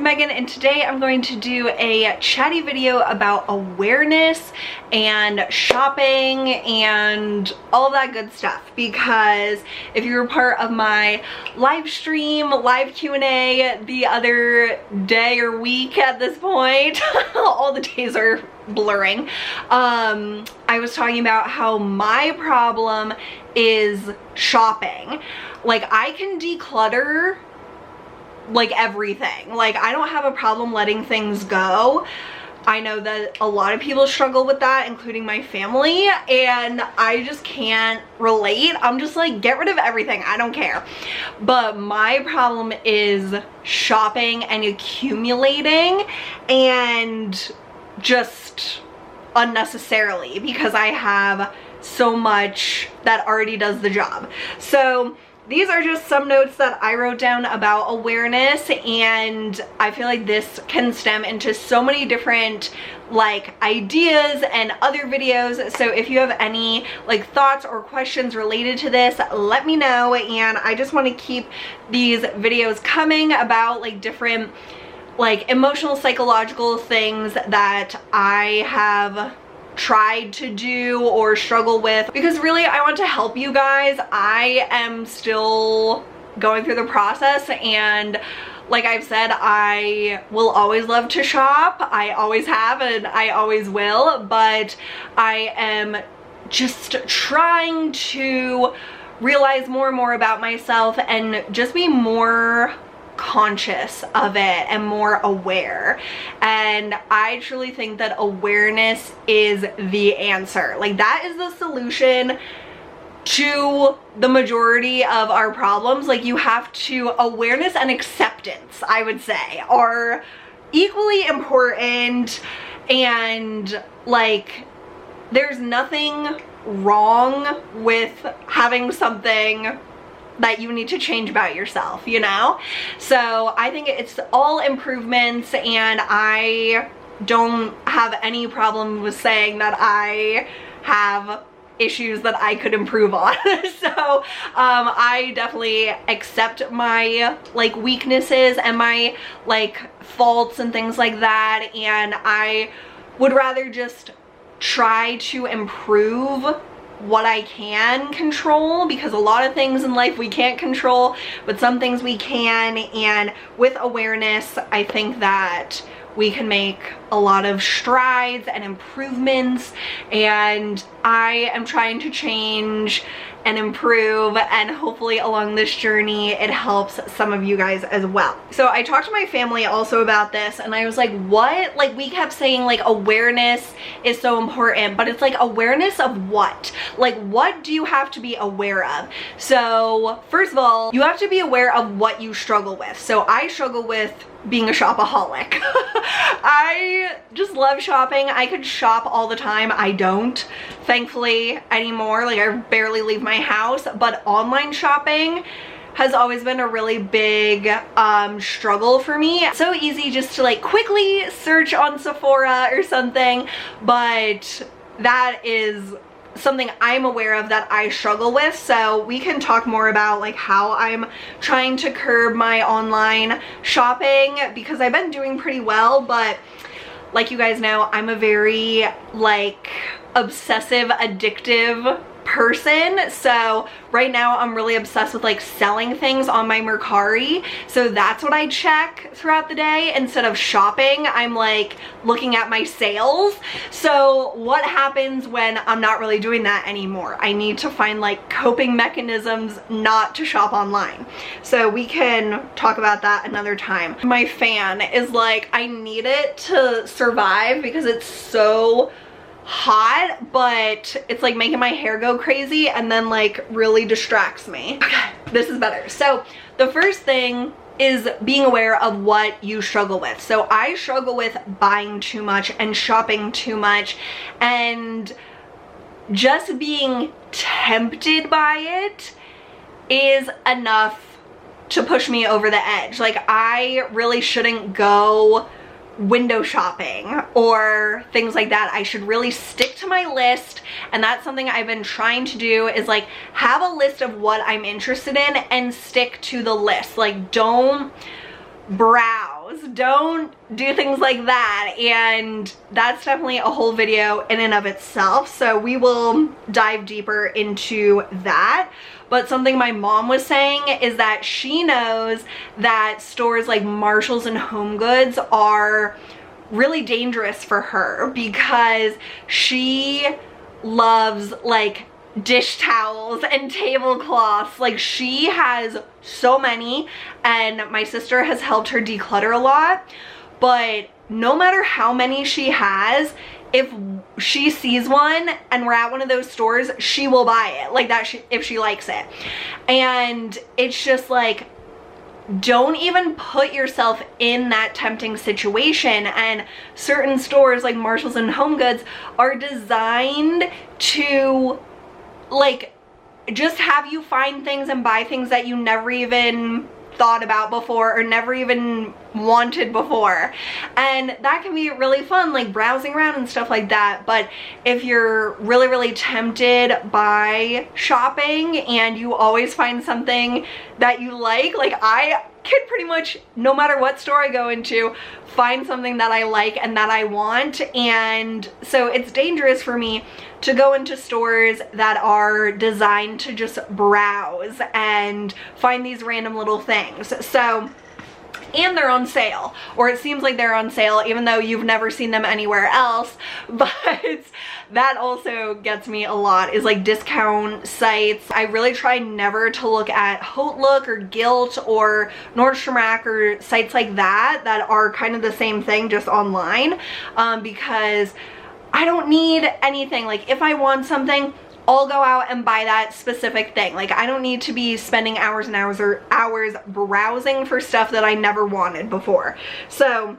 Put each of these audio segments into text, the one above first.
Megan, and today I'm going to do a chatty video about awareness and shopping and all that good stuff, because if you were part of my live stream, live Q&A the other day or week at this point, all the days are blurring, I was talking about how my problem is shopping. Like, I can declutter like everything. Like, I don't have a problem letting things go. I know that a lot of people struggle with that, including my family, and I just can't relate. I'm just like, get rid of everything, I don't care. But my problem is shopping and accumulating, and just unnecessarily, because I have so much that already does the job. So these are just some notes that I wrote down about awareness, and I feel like this can stem into so many different like ideas and other videos. So if you have any like thoughts or questions related to this, let me know. And I just want to keep these videos coming about like different like emotional, psychological things that I have tried to do or struggle with, because really I want to help you guys. I am still going through the process, and like I've said, I will always love to shop. I always have and I always will, but I am just trying to realize more and more about myself and just be more conscious of it and more aware. And I truly think that awareness is the answer. Like, that is the solution to the majority of our problems. Like, you have to, awareness and acceptance, I would say, are equally important. And like, there's nothing wrong with having something that you need to change about yourself, you know? So I think it's all improvements, and I don't have any problem with saying that I have issues that I could improve on. So I definitely accept my like weaknesses and my like faults and things like that, and I would rather just try to improve what I can control, because a lot of things in life we can't control, but some things we can. And with awareness, I think that we can make a lot of strides and improvements, and I am trying to change and improve, and hopefully along this journey it helps some of you guys as well. So I talked to my family also about this, and I was like, what? Like, we kept saying like awareness is so important, but it's like, awareness of what? Like, what do you have to be aware of? So first of all, you have to be aware of what you struggle with. So I struggle with being a shopaholic. I just love shopping. I could shop all the time. I don't, thankfully, anymore. Like, I barely leave my house, but online shopping has always been a really big struggle for me. It's so easy just to like quickly search on Sephora or something, but that is something I'm aware of that I struggle with. So we can talk more about like how I'm trying to curb my online shopping, because I've been doing pretty well, but like you guys know, I'm a very like obsessive, addictive person. So right now I'm really obsessed with like selling things on my Mercari. So that's what I check throughout the day. Instead of shopping, I'm like looking at my sales. So what happens when I'm not really doing that anymore? I need to find like coping mechanisms not to shop online. So we can talk about that another time. My fan is like, I need it to survive because it's so hot, but it's like making my hair go crazy and then like really distracts me. Okay, this is better. So the first thing is being aware of what you struggle with. So I struggle with buying too much and shopping too much, and just being tempted by it is enough to push me over the edge. Like, I really shouldn't go window shopping or things like that. I should really stick to my list, and that's something I've been trying to do, is like have a list of what I'm interested in and stick to the list. Like, don't browse browse. Don't do things like that. And that's definitely a whole video in and of itself. So we will dive deeper into that. But something my mom was saying is that she knows that stores like Marshalls and Home Goods are really dangerous for her because she loves like dish towels and tablecloths. Like, she has so many, and my sister has helped her declutter a lot, but no matter how many she has, if she sees one and we're at one of those stores, she will buy it like that if she likes it. And it's just like, don't even put yourself in that tempting situation. And certain stores like Marshalls and Home Goods are designed to like just have you find things and buy things that you never even thought about before or never even wanted before. And that can be really fun, like browsing around and stuff like that. But if you're really tempted by shopping and you always find something that you like I can pretty much, no matter what store I go into, find something that I like and that I want. And so it's dangerous for me to go into stores that are designed to just browse and find these random little things. So, and they're on sale, or it seems like they're on sale even though you've never seen them anywhere else. But that also gets me a lot, is like discount sites. I really try never to look at Hotlook or Gilt or Nordstrom Rack or sites like that that are kind of the same thing, just online, because I don't need anything. Like, if I want something, I'll go out and buy that specific thing. Like, I don't need to be spending hours and hours or hours browsing for stuff that I never wanted before. So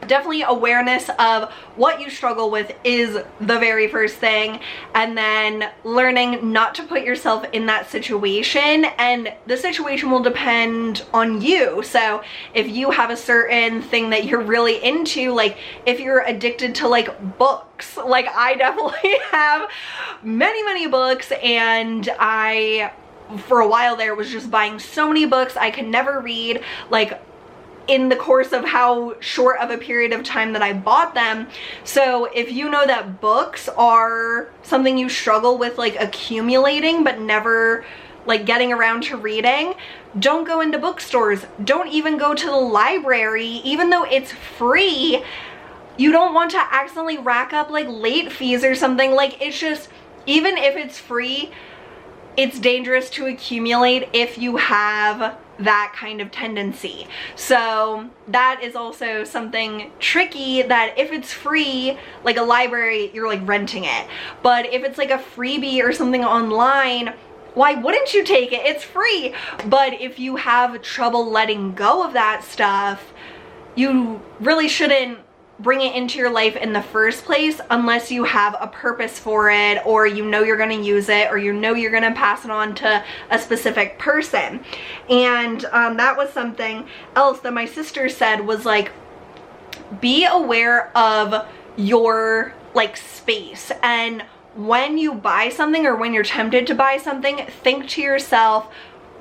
definitely awareness of what you struggle with is the very first thing, and then learning not to put yourself in that situation. And the situation will depend on you. So if you have a certain thing that you're really into, like if you're addicted to like books, like I definitely have many books, and I for a while there was just buying so many books I could never read, like in the course of how short of a period of time that I bought them. So if you know that books are something you struggle with, like accumulating but never like getting around to reading, don't go into bookstores. Don't even go to the library, even though it's free. You don't want to accidentally rack up like late fees or something. Like, it's just, even if it's free, it's dangerous to accumulate if you have that kind of tendency. So that is also something tricky, that if it's free, like a library, you're like renting it. But if it's like a freebie or something online, why wouldn't you take it? It's free. But if you have trouble letting go of that stuff, you really shouldn't bring it into your life in the first place unless you have a purpose for it, or you know you're going to use it, or you know you're going to pass it on to a specific person. And that was something else that my sister said, was like, be aware of your like space. And when you buy something, or when you're tempted to buy something, think to yourself,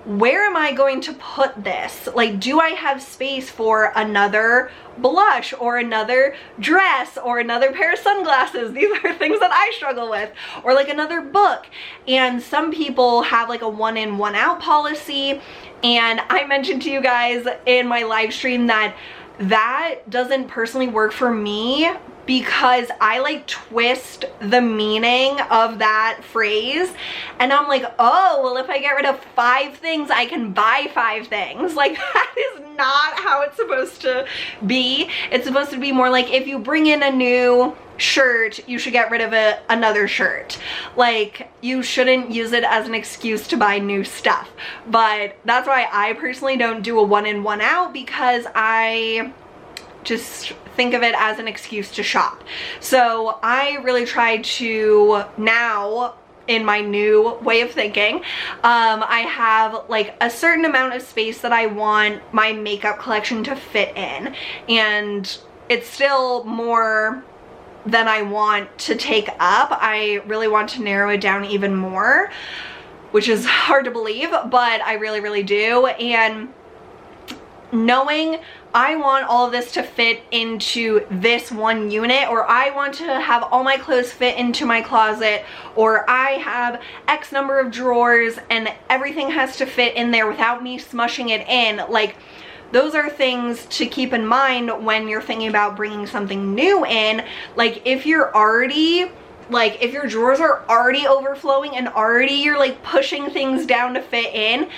where am I going to put this? Like, do I have space for another blush or another dress or another pair of sunglasses? These are things that I struggle with. Or like another book. And some people have like a one in, one out policy. And I mentioned to you guys in my live stream that that doesn't personally work for me, because I like twist the meaning of that phrase, and I'm like, oh, well, if I get rid of 5 things, I can buy 5 things. Like, that is not how it's supposed to be. It's supposed to be more like, if you bring in a new shirt, you should get rid of another shirt. Like, you shouldn't use it as an excuse to buy new stuff. But that's why I personally don't do a one in, one out, because I just think of it as an excuse to shop. So I really try to now, in my new way of thinking, I have like a certain amount of space that I want my makeup collection to fit in, and it's still more than I want to take up. I really want to narrow it down even more, which is hard to believe, but I really do. And knowing I want all of this to fit into this one unit, or I want to have all my clothes fit into my closet, or I have X number of drawers and everything has to fit in there without me smushing it in. Like, those are things to keep in mind when you're thinking about bringing something new in. Like, if you're already, like, if your drawers are already overflowing and already you're like pushing things down to fit in,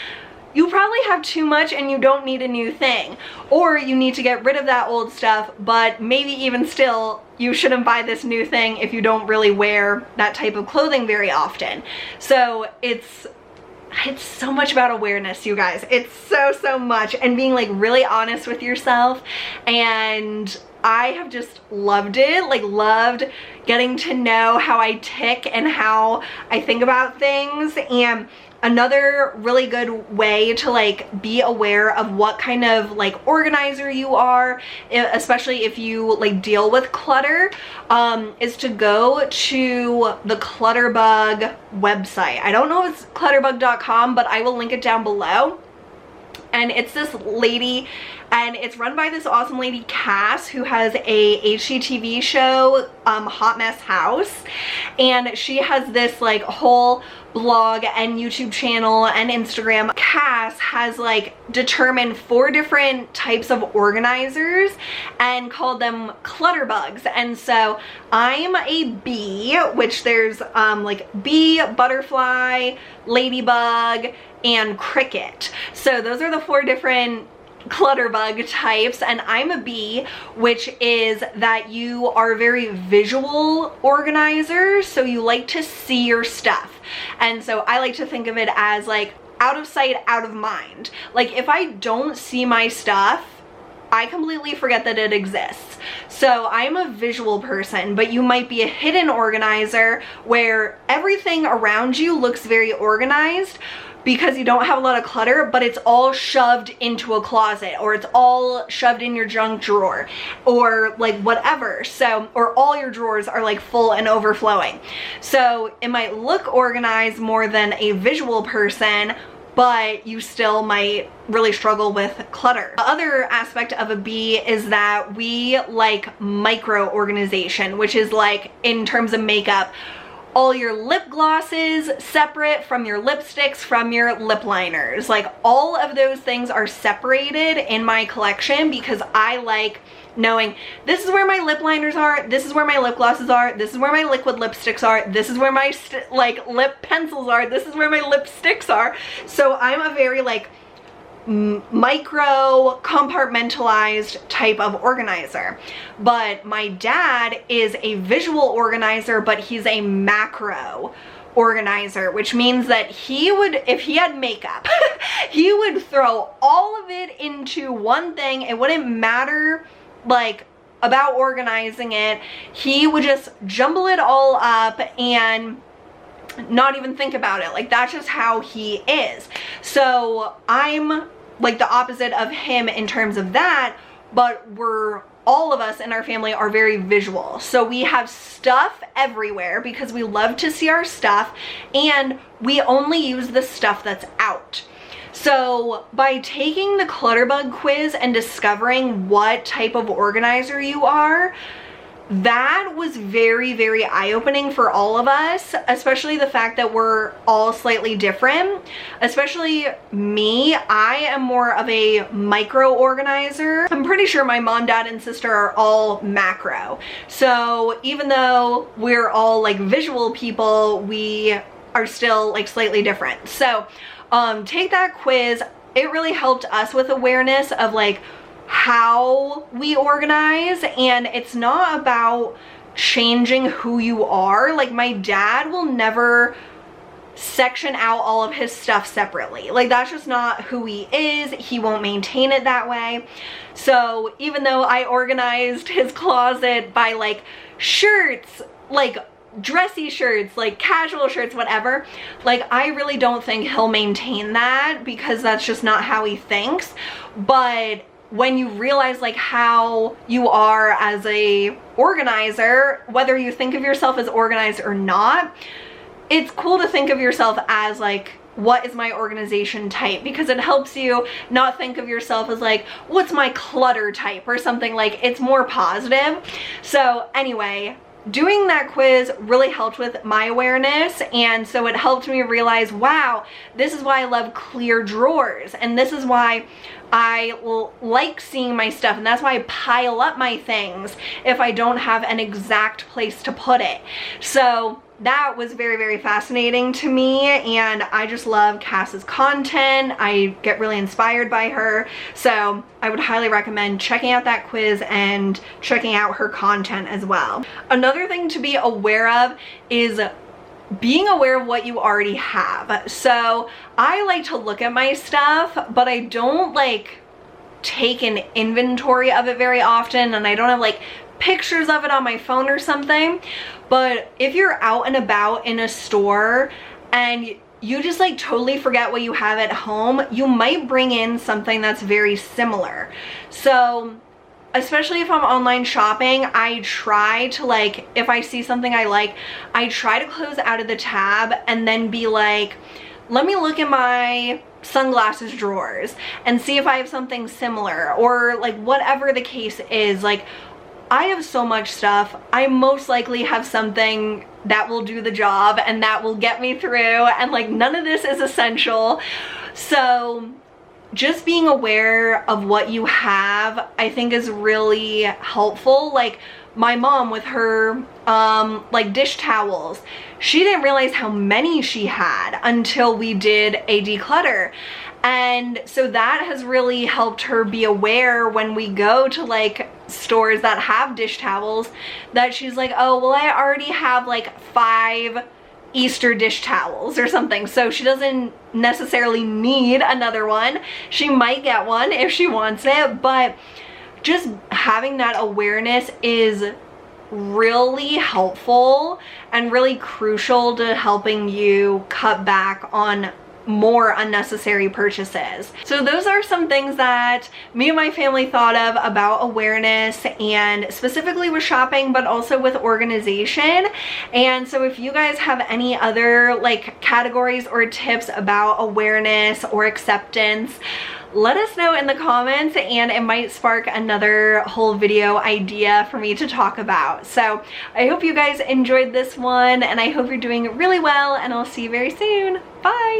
you probably have too much and you don't need a new thing. Or you need to get rid of that old stuff, but maybe even still, you shouldn't buy this new thing if you don't really wear that type of clothing very often. So it's so much about awareness, you guys. It's so much, and being like really honest with yourself. And I have just loved it, like loved getting to know how I tick and how I think about things. And another really good way to like be aware of what kind of like organizer you are, especially if you like deal with clutter, is to go to the Clutterbug website. I don't know if it's clutterbug.com, but I will link it down below. And it's this lady, and it's run by this awesome lady, Cass, who has a HGTV show, Hot Mess House. And she has this like whole blog and YouTube channel and Instagram. Cass has like determined 4 different types of organizers and called them clutter bugs. And so I'm a bee, which there's like bee, butterfly, ladybug, and cricket. So those are the 4 different clutterbug types, and I'm a bee, which is that you are a very visual organizer, so you like to see your stuff. And so I like to think of it as like out of sight, out of mind. Like, if I don't see my stuff, I completely forget that it exists. So I'm a visual person, but you might be a hidden organizer where everything around you looks very organized because you don't have a lot of clutter, but it's all shoved into a closet, or it's all shoved in your junk drawer, or like whatever. So, or all your drawers are like full and overflowing. So it might look organized more than a visual person, but you still might really struggle with clutter. The other aspect of a bee is that we like micro organization, which is like, in terms of makeup, all your lip glosses separate from your lipsticks, from your lip liners. Like, all of those things are separated in my collection because I like knowing this is where my lip liners are, this is where my lip glosses are, this is where my liquid lipsticks are, this is where my like lip pencils are, this is where my lipsticks are. So I'm a very like micro compartmentalized type of organizer. But my dad is a visual organizer, but he's a macro organizer, which means that he would, if he had makeup, he would throw all of it into one thing. It wouldn't matter like about organizing it. He would just jumble it all up and not even think about it. Like, that's just how he is. So I'm like the opposite of him in terms of that, but all of us in our family are very visual. So we have stuff everywhere because we love to see our stuff, and we only use the stuff that's out. So by taking the Clutterbug quiz and discovering what type of organizer you are, that was very eye-opening for all of us, especially the fact that we're all slightly different. Especially me, I am more of a micro organizer. I'm pretty sure my mom, dad, and sister are all macro. So even though we're all like visual people, we are still like slightly different. So take that quiz. It really helped us with awareness of like how we organize, and it's not about changing who you are. Like, my dad will never section out all of his stuff separately. Like, that's just not who he is. He won't maintain it that way. So even though I organized his closet by like shirts, like dressy shirts, like casual shirts, whatever, like I really don't think he'll maintain that because that's just not how he thinks. But when you realize like how you are as a organizer, whether you think of yourself as organized or not, it's cool to think of yourself as like what is my organization type, because it helps you not think of yourself as like, what's my clutter type or something. Like, it's more positive. So anyway, doing that quiz really helped with my awareness, and so it helped me realize, wow, this is why I love clear drawers, and this is why I like seeing my stuff, and that's why I pile up my things if I don't have an exact place to put it. So that was very, very fascinating to me, and I just love Cass's content. I get really inspired by her, so I would highly recommend checking out that quiz and checking out her content as well. Another thing to be aware of is being aware of what you already have. So I like to look at my stuff, but I don't like take an inventory of it very often, and I don't have like pictures of it on my phone or something. But if you're out and about in a store and you just like totally forget what you have at home, you might bring in something that's very similar. So especially if I'm online shopping, I try to, like, if I see something I like, I try to close out of the tab and then be like, let me look in my sunglasses drawers and see if I have something similar, or like whatever the case is. Like, I have so much stuff. I most likely have something that will do the job and that will get me through, and like none of this is essential. So just being aware of what you have, I think, is really helpful. Like my mom with her like dish towels, she didn't realize how many she had until we did a declutter. And so that has really helped her be aware when we go to like stores that have dish towels, that she's like, oh, well, I already have like 5 Easter dish towels or something, so she doesn't necessarily need another one. She might get one if she wants it, but just having that awareness is really helpful and really crucial to helping you cut back on more unnecessary purchases. So those are some things that me and my family thought of about awareness, and specifically with shopping, but also with organization. And so if you guys have any other like categories or tips about awareness or acceptance, let us know in the comments, and it might spark another whole video idea for me to talk about. So I hope you guys enjoyed this one, and I hope you're doing really well, and I'll see you very soon. Bye!